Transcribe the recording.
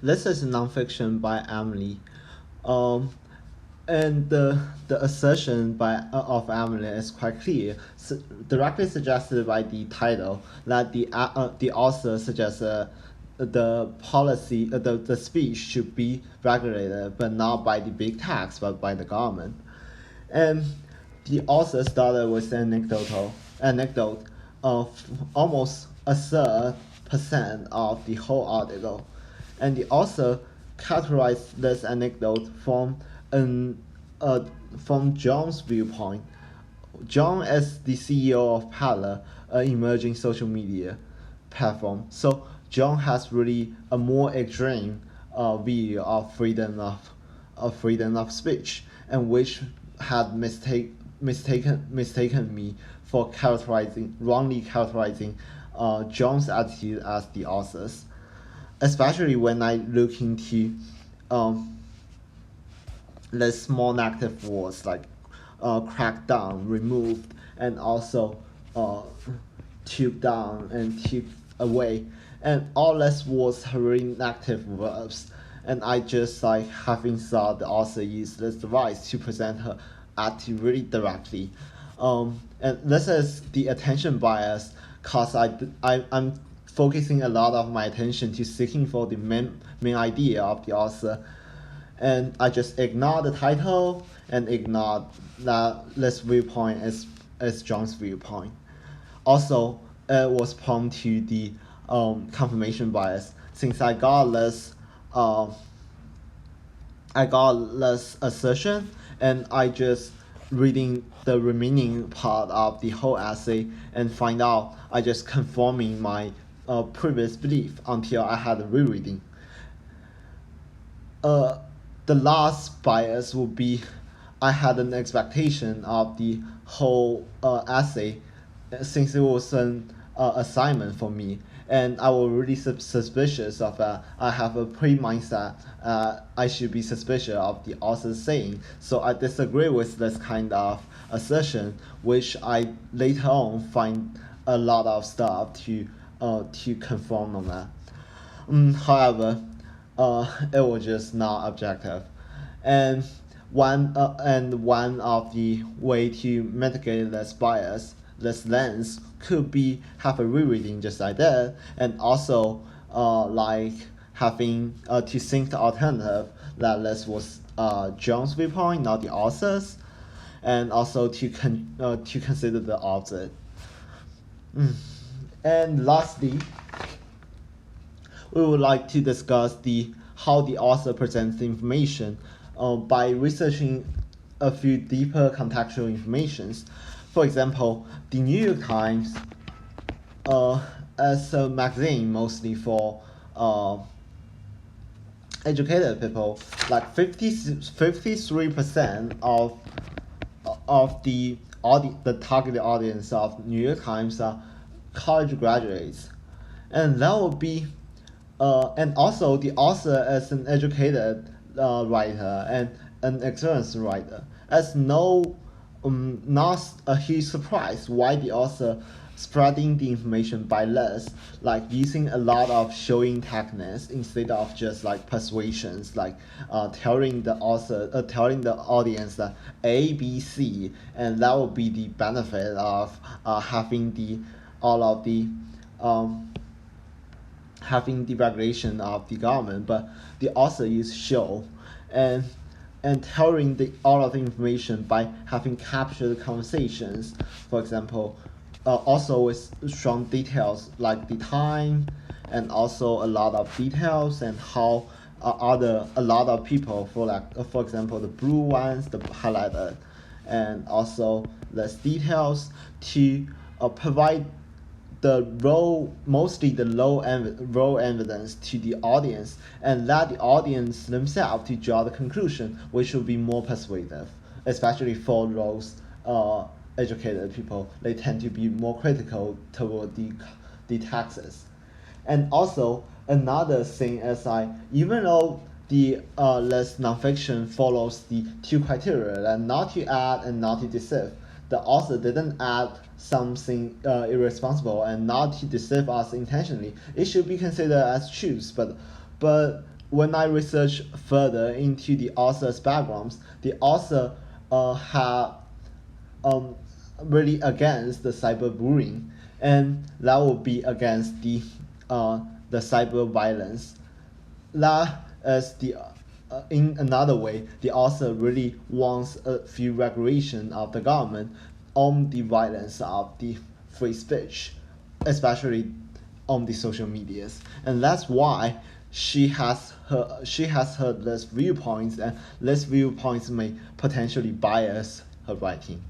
This is Nonfiction by Emily. Um, and the assertion of Emily is quite clear, directly suggested by the title that the author suggests the speech should be regulated, but not by the big techs, but by the government. And the author started with an anecdote of almost a third percent of the whole article, and the author characterized this anecdote an from John's viewpoint. John is the CEO of Parler, an emerging social media platform. So John has really a more extreme view of freedom of speech, and which had mistaken me for wrongly characterizing John's attitude as the author's, especially when I look into the small negative words like cracked down, removed, and also took down and took away, and all less words are really negative verbs. And I just like having thought the author used this device to present her attitude really directly. And this is the attention bias, cause I'm focusing a lot of my attention to seeking for the main idea of the author, and I just ignore the title and ignore that this viewpoint is John's viewpoint. Also, it was prone to the confirmation bias, since I got less assertion, and I just reading the remaining part of the whole essay and find out I just confirming my previous belief until I had a rereading. The last bias would be I had an expectation of the whole essay, since it was an assignment for me, and I was really suspicious of that. I have a pre-mindset. I should be suspicious of the author's saying, so I disagree with this kind of assertion, which I later on find a lot of stuff to confirm on that. However, it was just not objective, and one of the way to mitigate this bias, this lens, could be have a rereading just like that, and also like having to think the alternative that this was John's viewpoint, not the author's, and also to consider the opposite. And lastly, we would like to discuss how the author presents the information by researching a few deeper contextual informations. For example, the New York Times, as a magazine mostly for educated people, like 53% of the targeted audience of New York Times are college graduates, and that would be and also the author is an educated writer and an experienced writer. As not a huge surprise why the author spreading the information by less, like using a lot of showing techniques instead of just like persuasions, like telling the audience that A, B, C, and that would be the benefit of having having the regulation of the government, but the author used show and telling all of the information by having captured conversations. For example, also with strong details like the time, and also a lot of details and how a lot of people, for example the blue ones, the highlighted, and also less details to provide mostly the raw evidence to the audience, and let the audience themselves to draw the conclusion, which will be more persuasive, especially for those educated people. They tend to be more critical toward the taxes. And also another thing is even though the less nonfiction follows the two criteria, and not to add and not to deceive, the author didn't add something irresponsible and not to deceive us intentionally. It should be considered as truth, but when I research further into the author's backgrounds, the author had really against the cyberbullying, and that would be against the cyber violence. That is the in another way, the author really wants a few regulation of the government on the violence of the free speech, especially on the social medias, and that's why she has her less viewpoints, and less viewpoints may potentially bias her writing.